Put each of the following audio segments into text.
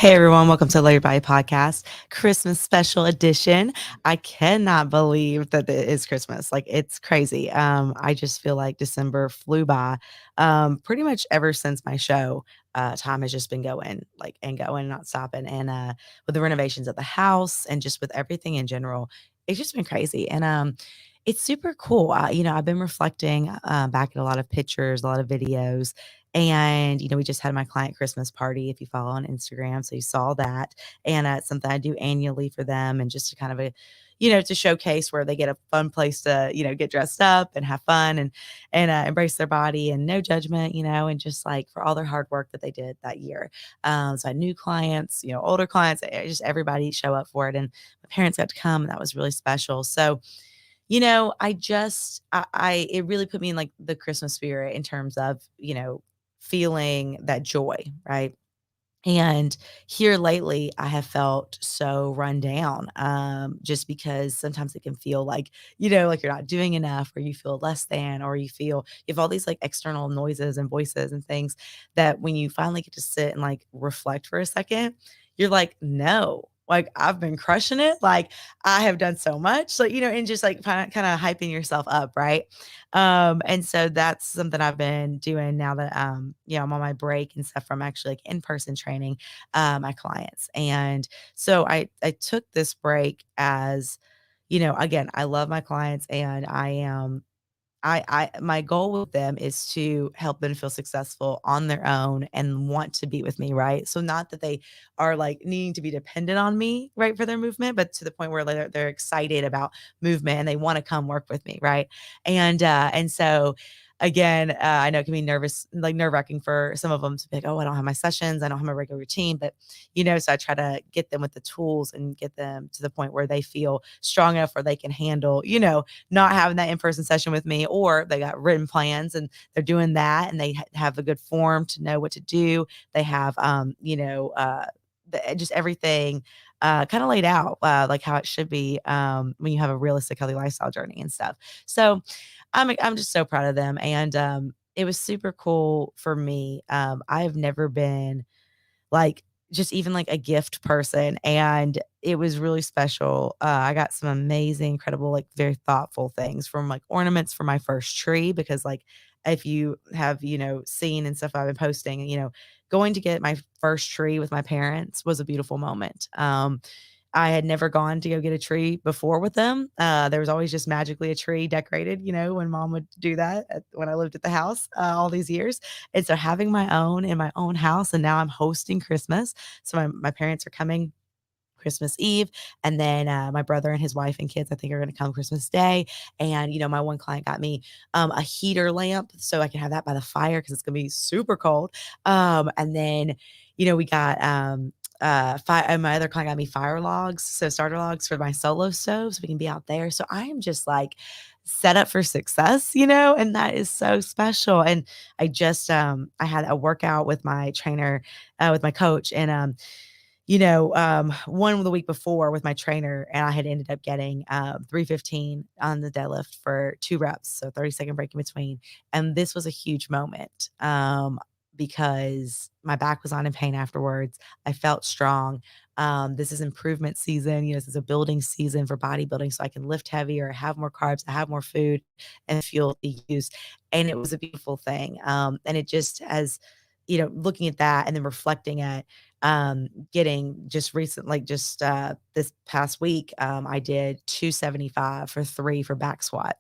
Hey everyone, welcome to Layered by Podcast, Christmas special edition. I cannot believe that it is Christmas. Like it's crazy. I just feel like December flew by. Pretty much ever since my show, time has just been going, like and going, not stopping. And with the renovations of the house and just with everything in general, it's just been crazy. And it's super cool. I've been reflecting back at a lot of pictures, a lot of videos, and, we just had my client Christmas party, if you follow on Instagram. So you saw that. And it's something I do annually for them. And just to kind of to showcase where they get a fun place to, get dressed up and have fun and embrace their body and no judgment, and just like for all their hard work that they did that year. So I had new clients, older clients, just everybody show up for it. And my parents got to come, and that was really special. So, it really put me in like the Christmas spirit in terms of, feeling that joy, right? And here lately, I have felt so run down, just because sometimes it can feel like, like you're not doing enough, or you feel less than, or you have all these like external noises and voices and things that when you finally get to sit and like reflect for a second, you're like, no, like I've been crushing it. Like I have done so much. So, and just like kind of hyping yourself up, right? And so that's something I've been doing now that I'm on my break and stuff from actually like in-person training my clients. And so I took this break as, again, I love my clients and I am my goal with them is to help them feel successful on their own and want to be with me, right? So not that they are like needing to be dependent on me, right, for their movement, but to the point where they're excited about movement and they want to come work with me, right? And so again, I know it can be nerve wracking for some of them to be like, oh, I don't have my sessions, I don't have my regular routine, but so I try to get them with the tools and get them to the point where they feel strong enough where they can handle, not having that in-person session with me, or they got written plans and they're doing that and they have a good form to know what to do. They have, just everything kind of laid out like how it should be when you have a realistic healthy lifestyle journey and stuff. So I'm just so proud of them. And it was super cool for me. I've never been like just even like a gift person, and it was really special. I got some amazing, incredible, like very thoughtful things, from like ornaments for my first tree, because like if you have, seen and stuff I've been posting, going to get my first tree with my parents was a beautiful moment. I had never gone to go get a tree before with them. There was always just magically a tree decorated, when mom would do that when I lived at the house all these years. And so having my own in my own house, and now I'm hosting Christmas. So my parents are coming Christmas Eve. And then my brother and his wife and kids, I think, are going to come Christmas Day. And, my one client got me a heater lamp so I can have that by the fire because it's going to be super cold. And then, we got my other client got me fire logs, so starter logs for my solo stove so we can be out there. So I am just like set up for success, and that is so special. And I had a workout with my trainer, with my coach, and one the week before with my trainer, and I had ended up getting 315 on the deadlift for 2 reps, so 30-second break in between. And this was a huge moment because my back was on in pain afterwards. I felt strong. This is improvement season. This is a building season for bodybuilding, so I can lift heavier, have more carbs, I have more food, and fuel to use. And it was a beautiful thing. And it just as looking at that and then reflecting at getting just recent, like just this past week, I did 275 for 3 for back squat.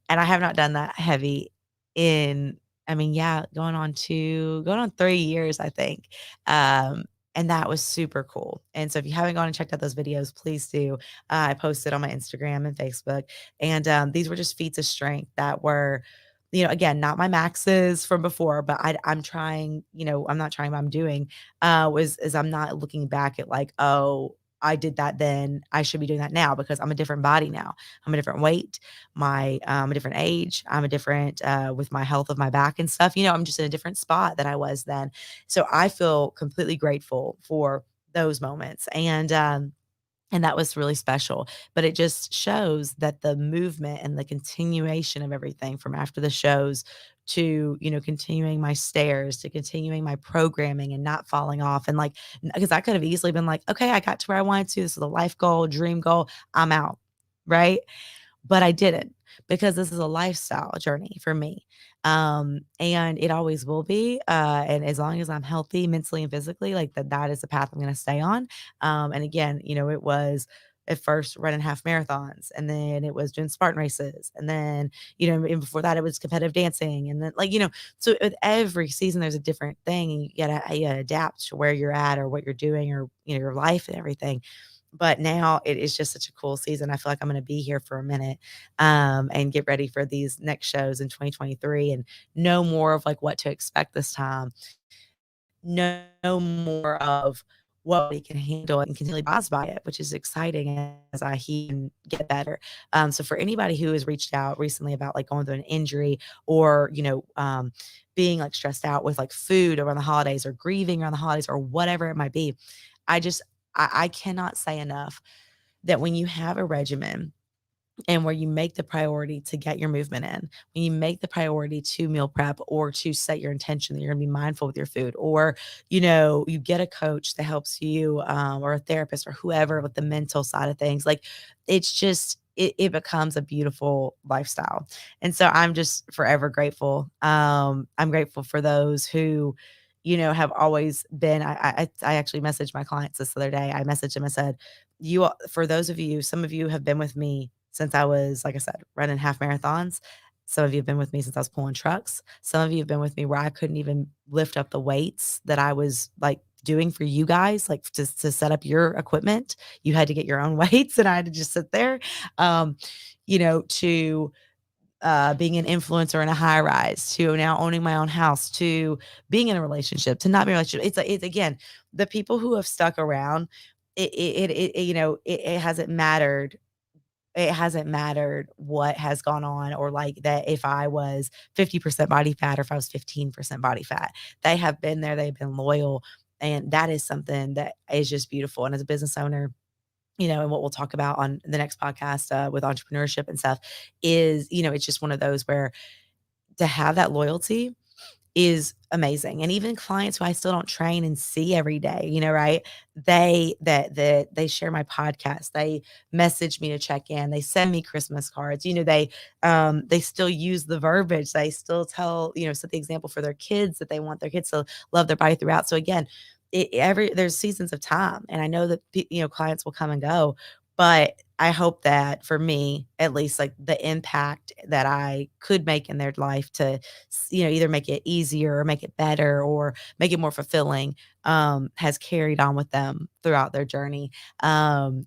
And I have not done that heavy in, I mean, yeah, going on 3 years, I think. And that was super cool. And so if you haven't gone and checked out those videos, please do. I posted on my Instagram and Facebook. And these were just feats of strength that were, again, not my maxes from before, but I'm trying, I'm not trying, but I'm doing, is I'm not looking back at like, oh, I did that then, I should be doing that now, because I'm a different body now. I'm a different weight. I'm a different age. I'm a different, with my health of my back and stuff, I'm just in a different spot than I was then. So I feel completely grateful for those moments. And that was really special. But it just shows that the movement and the continuation of everything from after the shows to, continuing my stairs, to continuing my programming and not falling off. And like, because I could have easily been like, okay, I got to where I wanted to. This is a life goal, dream goal. I'm out. Right. But I didn't, because this is a lifestyle journey for me. And it always will be. And as long as I'm healthy mentally and physically, like that is the path I'm going to stay on. And again, it was at first running half marathons, and then it was doing Spartan races. And then, and before that it was competitive dancing. And then so with every season, there's a different thing, and you gotta adapt to where you're at or what you're doing, or, your life and everything. But now it is just such a cool season. I feel like I'm gonna be here for a minute, and get ready for these next shows in 2023, and know more of, like, what to expect this time, know more of what we can handle, and continually surprised by it, which is exciting as I heal and get better. So for anybody who has reached out recently about, like, going through an injury, or, being, like, stressed out with, like, food around the holidays, or grieving around the holidays, or whatever it might be, I just I cannot say enough that when you have a regimen, and where you make the priority to get your movement in, when you make the priority to meal prep, or to set your intention that you're gonna be mindful with your food, or, you get a coach that helps you, or a therapist, or whoever, with the mental side of things, like, it's just it becomes a beautiful lifestyle. And so I'm just forever grateful. I'm grateful for those who, have always been. I actually messaged my clients this other day. I messaged them and said, for those of you, some of you have been with me since I was, like I said, running half marathons. Some of you have been with me since I was pulling trucks. Some of you have been with me where I couldn't even lift up the weights that I was, like, doing for you guys, like, to set up your equipment. You had to get your own weights, and I had to just sit there. Um, to being an influencer in a high rise, to now owning my own house, to being in a relationship, to not be in a relationship. It's again, the people who have stuck around. It hasn't mattered. It hasn't mattered what has gone on, or, like, that if I was 50% body fat, or if I was 15% body fat. They have been there, they've been loyal, and that is something that is just beautiful. And as a business owner, and what we'll talk about on the next podcast, with entrepreneurship and stuff, is, it's just one of those where to have that loyalty is amazing. And even clients who I still don't train and see every day, right? They share my podcast. They message me to check in. They send me Christmas cards. They still use the verbiage. They still tell, set the example for their kids, that they want their kids to love their body throughout. So again, there's seasons of time, and I know that clients will come and go, but I hope that for me, at least, like, the impact that I could make in their life to, either make it easier, or make it better, or make it more fulfilling, has carried on with them throughout their journey. And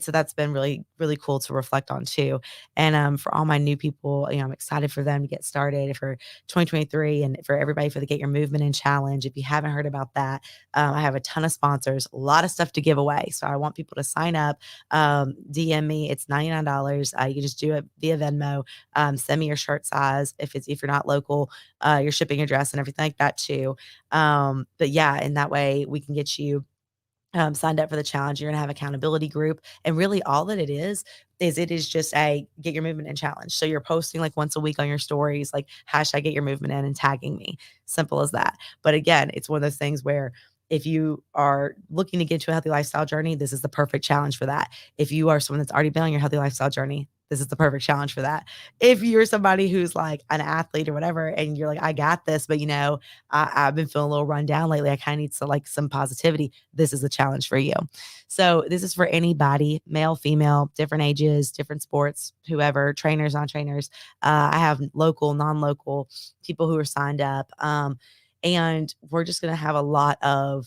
so that's been really, really cool to reflect on too. And for all my new people, I'm excited for them to get started for 2023, and for everybody for the Get Your Movement In Challenge. If you haven't heard about that, I have a ton of sponsors, a lot of stuff to give away. So I want people to sign up. DM me. It's $99. You can just do it via Venmo. Send me your shirt size if you're not local, your shipping address and everything like that too. But yeah, and that way we can get you signed up for the challenge. You're gonna have accountability group, and really all that it is just a Get Your Movement In challenge. So you're posting, like, once a week on your stories, like, hashtag Get Your Movement In, and tagging me. Simple as that. But again, it's one of those things where if you are looking to get to a healthy lifestyle journey, this is the perfect challenge for that. If you are someone that's already been on your healthy lifestyle journey, this is the perfect challenge for that. If you're somebody who's, like, an athlete or whatever, and you're like, I got this, but I've been feeling a little run down lately. I kind of need some positivity. This is the challenge for you. So this is for anybody, male, female, different ages, different sports, whoever, trainers, non-trainers. I have local, non-local people who are signed up. And we're just going to have a lot of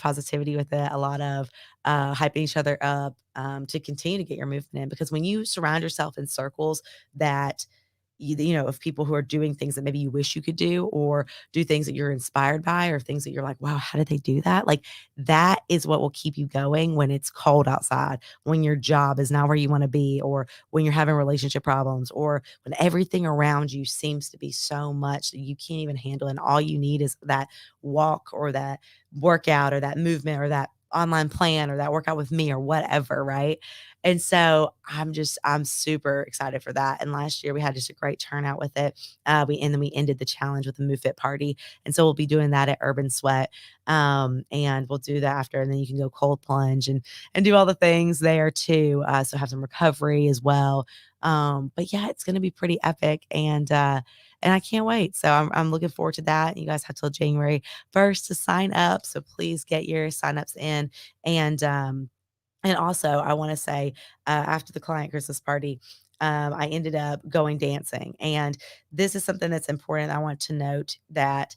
positivity with it, a lot of hyping each other up, to continue to get your movement in. Because when you surround yourself in circles that of people who are doing things that maybe you wish you could do, or do things that you're inspired by, or things that you're like, wow, how did they do that? Like, that is what will keep you going when it's cold outside, when your job is not where you want to be, or when you're having relationship problems, or when everything around you seems to be so much that you can't even handle. And all you need is that walk, or that workout, or that movement, or that online plan or that workout with me or whatever, right? And so I'm super excited for that. And last year we had just a great turnout with it. And then we ended the challenge with a Move Fit party. And so we'll be doing that at Urban Sweat. And we'll do that after, and then you can go cold plunge and do all the things there too. So have some recovery as well. But yeah, it's gonna be pretty epic. And I can't wait. So I'm looking forward to that. You guys have till January 1st to sign up. So please get your signups in. And and also I want to say after the client Christmas party, I ended up going dancing. And this is something that's important. I want to note that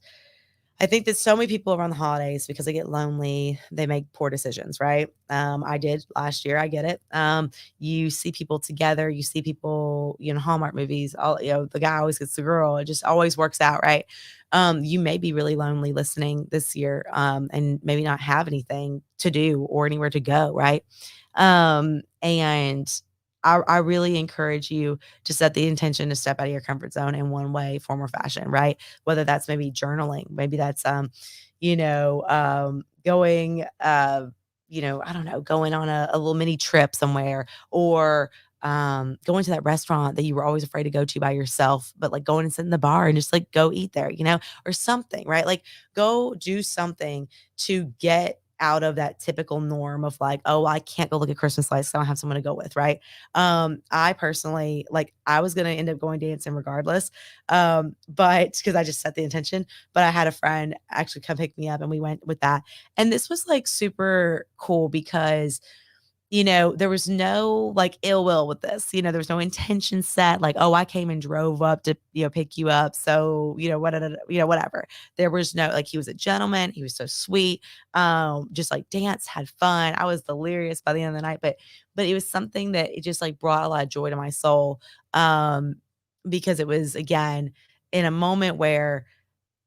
I think that so many people around the holidays, because they get lonely, they make poor decisions, right? I did last year. I get it. You see people together, you see people, Hallmark movies, the guy always gets the girl. It just always works out, right? You may be really lonely listening this year, and maybe not have anything to do or anywhere to go, right? And I really encourage you to set the intention to step out of your comfort zone in one way, form, or fashion, right? Whether that's maybe journaling, maybe that's going I don't know, going on a little mini trip somewhere, or going to that restaurant that you were always afraid to go to by yourself, but like going and sit in the bar and just like go eat there, or something, right? Like go do something to get out of that typical norm of like, oh, I can't go look at Christmas lights, so I don't have someone to go with, right? I personally, like, I was gonna end up going dancing regardless, but because I just set the intention. But I had a friend actually come pick me up, and we went with that. And this was like super cool because there was no like ill will with this. There was no intention set, like, oh, I came and drove up to, pick you up. So, whatever. There was no, like, he was a gentleman. He was so sweet. Just like dance, had fun. I was delirious by the end of the night, but it was something that it just like brought a lot of joy to my soul. Um, because it was again in a moment where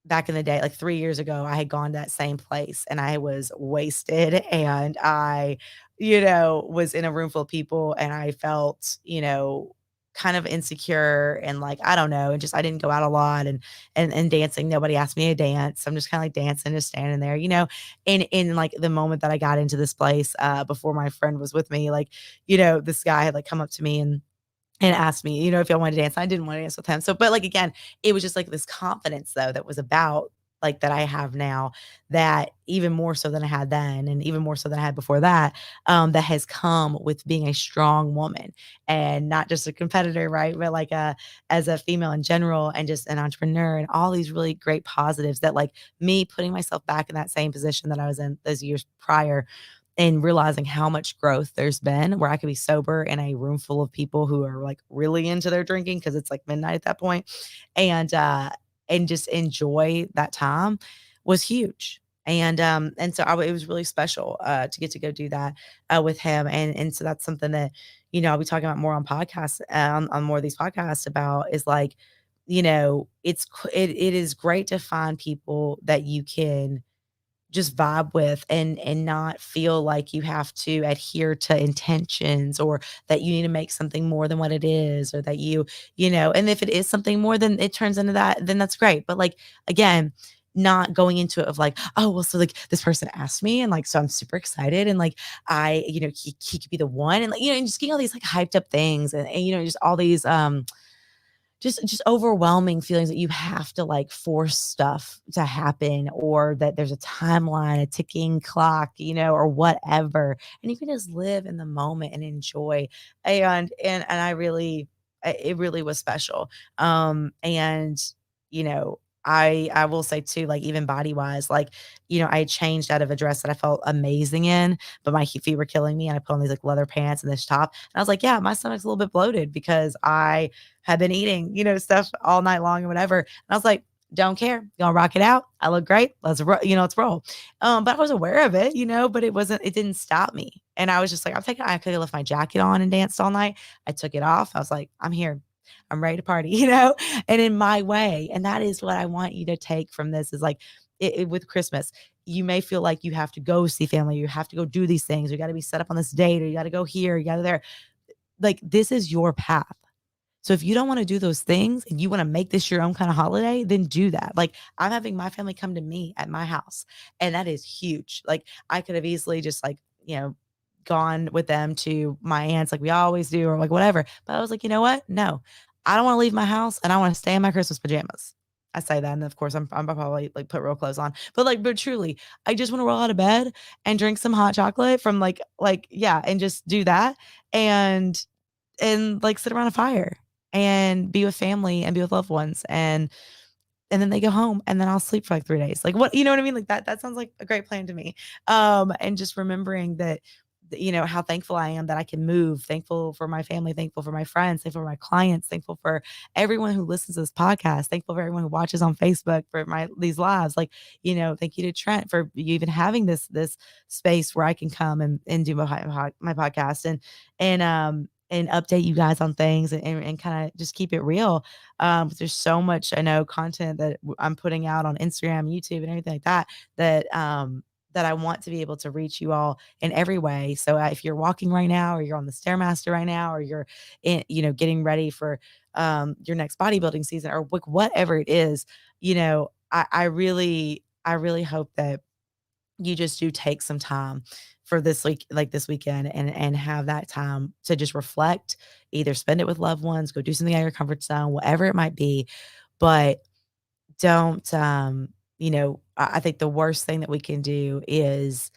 back in the day, like 3 years ago, I had gone to that same place and I was wasted and I, was in a room full of people and I felt, kind of insecure and like, I don't know, and just I didn't go out a lot and dancing. Nobody asked me to dance. I'm just kind of like dancing, just standing there, And in like the moment that I got into this place, before my friend was with me, like, this guy had like come up to me and asked me, if I wanted to dance. I didn't want to dance with him. So, but like again, it was just like this confidence though that was about like that I have now, that even more so than I had then, and even more so than I had before that, that has come with being a strong woman and not just a competitor, right? But like as a female in general and just an entrepreneur and all these really great positives that like me putting myself back in that same position that I was in those years prior and realizing how much growth there's been where I could be sober in a room full of people who are like really into their drinking because it's like midnight at that point, and just enjoy that time was huge. And so it was really special to get to go do that with him. And so that's something that, I'll be talking about more on podcasts, on more of these podcasts about is like, it is great to find people that you can just vibe with and not feel like you have to adhere to intentions or that you need to make something more than what it is, or that and if it is something more, then it turns into that, then that's great. But like again, not going into it of like, oh well, so like this person asked me and like so I'm super excited and like he could be the one, and like and just getting all these like hyped up things, and just all these just overwhelming feelings that you have to like force stuff to happen, or that there's a timeline, a ticking clock, or whatever. And you can just live in the moment and enjoy. And it really was special. And I will say too, like even body wise, like, I had changed out of a dress that I felt amazing in, but my feet were killing me. And I put on these like leather pants and this top. And I was like, yeah, my stomach's a little bit bloated because I had been eating, stuff all night long and whatever. And I was like, don't care. Gonna rock it out. I look great. Let's roll. But I was aware of it, but it didn't stop me. And I was just like, I could have left my jacket on and danced all night. I took it off. I was like, I'm here. I'm ready to party, and in my way. And that is what I want you to take from this is like with Christmas, you may feel like you have to go see family. You have to go do these things. You got to be set up on this date, or you got to go here, you got to there. Like this is your path. So if you don't want to do those things and you want to make this your own kind of holiday, then do that. Like I'm having my family come to me at my house, and that is huge. Like I could have easily just like, gone with them to my aunt's like we always do or like whatever. But I was like, you know what? No. I don't want to leave my house and I want to stay in my Christmas pajamas. I say that, and of course I'm probably like put real clothes on. But truly, I just want to roll out of bed and drink some hot chocolate from yeah, and just do that. And like sit around a fire and be with family and be with loved ones and then they go home and then I'll sleep for like 3 days. Like what, you know what I mean? Like that sounds like a great plan to me. And just remembering that how thankful I am that I can move, thankful for my family, thankful for my friends, thankful for my clients, thankful for everyone who listens to this podcast, thankful for everyone who watches on Facebook for these lives. Like, thank you to Trent for even having this space where I can come and do my podcast and update you guys on things and kind of just keep it real. There's so much I know content that I'm putting out on Instagram, YouTube, and everything like that I want to be able to reach you all in every way. So if you're walking right now, or you're on the stairmaster right now, or you're getting ready for your next bodybuilding season, or whatever it is, I really hope that you just do take some time for this week, like this weekend, and have that time to just reflect, either spend it with loved ones, go do something out of your comfort zone, whatever it might be. But don't I think the worst thing that we can do is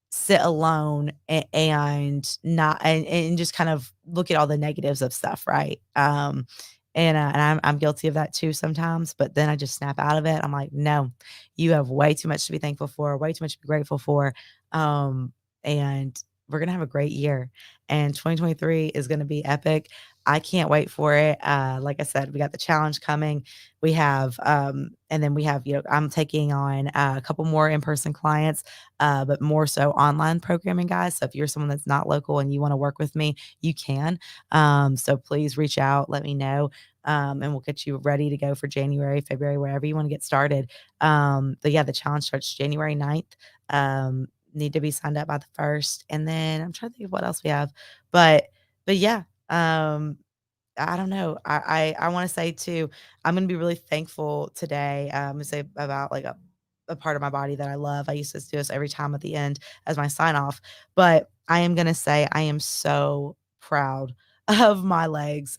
sit alone and not and just kind of look at all the negatives of stuff, right? And I'm guilty of that too sometimes, but then I just snap out of it. I'm like, no, you have way too much to be thankful for, way too much to be grateful for. And we're gonna have a great year. And 2023 is gonna be epic. I can't wait for it. Like I said, we got the challenge coming. We have and then we have, I'm taking on a couple more in-person clients, but more so online programming, guys. So if you're someone that's not local and you want to work with me, you can. So please reach out, let me know. And we'll get you ready to go for January, February, wherever you want to get started. But yeah, the challenge starts January 9th. Need to be signed up by the 1st. And then I'm trying to think of what else we have. But yeah, I don't know. I wanna say too, I'm gonna be really thankful today, to say about like a part of my body that I love. I used to do this every time at the end as my sign off, but I am gonna say I am so proud of my legs,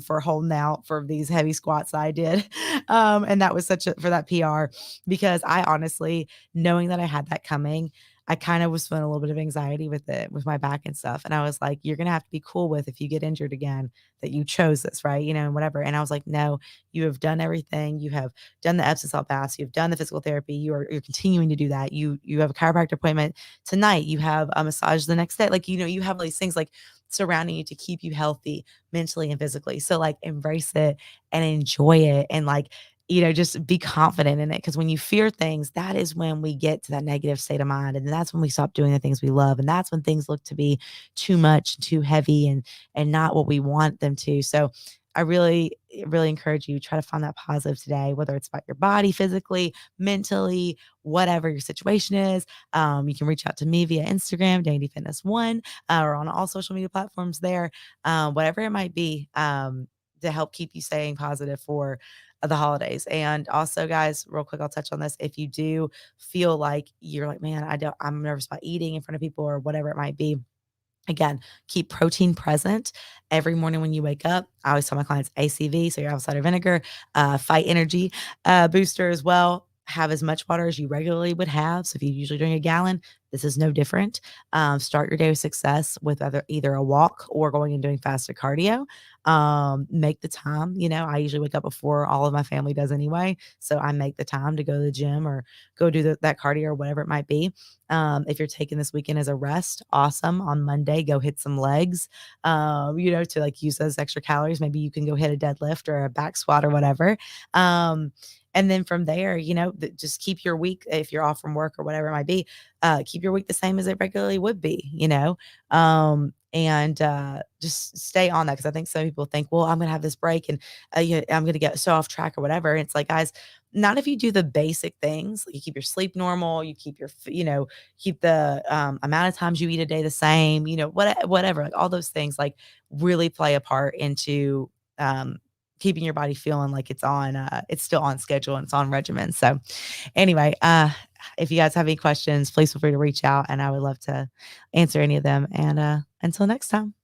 for holding out for these heavy squats I did. And that was such a for that PR, because I honestly, knowing that I had that coming, I kind of was feeling a little bit of anxiety with it, with my back and stuff. And I was like, you're gonna have to be cool with if you get injured again that you chose this, right? And whatever. And I was like, no, you have done everything. You have done the Epsom salt baths. You've done the physical therapy. You're continuing to do that. You have a chiropractor appointment tonight. You have a massage the next day. Like, you have all these things like surrounding you to keep you healthy mentally and physically. So like embrace it and enjoy it and like just be confident in it. Because when you fear things, that is when we get to that negative state of mind. And that's when we stop doing the things we love. And that's when things look to be too much, too heavy, and not what we want them to. So I really, really encourage you, try to find that positive today, whether it's about your body, physically, mentally, whatever your situation is. You can reach out to me via Instagram, Danny Fitness One, or on all social media platforms there, whatever it might be, to help keep you staying positive for the holidays. And also, guys, real quick, I'll touch on this. If you do feel like you're like, man, I'm nervous about eating in front of people or whatever it might be, again, keep protein present every morning when you wake up. I always tell my clients ACV, so your apple cider vinegar, Fight Energy booster as well. Have as much water as you regularly would have. So if you usually drink a gallon, this is no different. Start your day with success with either a walk or going and doing fasted cardio. Make the time. I usually wake up before all of my family does anyway. So I make the time to go to the gym or go do that cardio or whatever it might be. If you're taking this weekend as a rest, awesome. On Monday, go hit some legs, to like use those extra calories. Maybe you can go hit a deadlift or a back squat or whatever. And then from there, just keep your week, if you're off from work or whatever it might be, keep your week the same as it regularly would be, and just stay on that. Because I think some people think, well, I'm going to have this break and I'm going to get so off track or whatever. And it's like, guys, not if you do the basic things. You keep your sleep normal, you keep keep the amount of times you eat a day the same, whatever, like all those things like really play a part into um, keeping your body feeling like it's still on schedule and it's on regimen. So anyway, if you guys have any questions, please feel free to reach out and I would love to answer any of them. And until next time.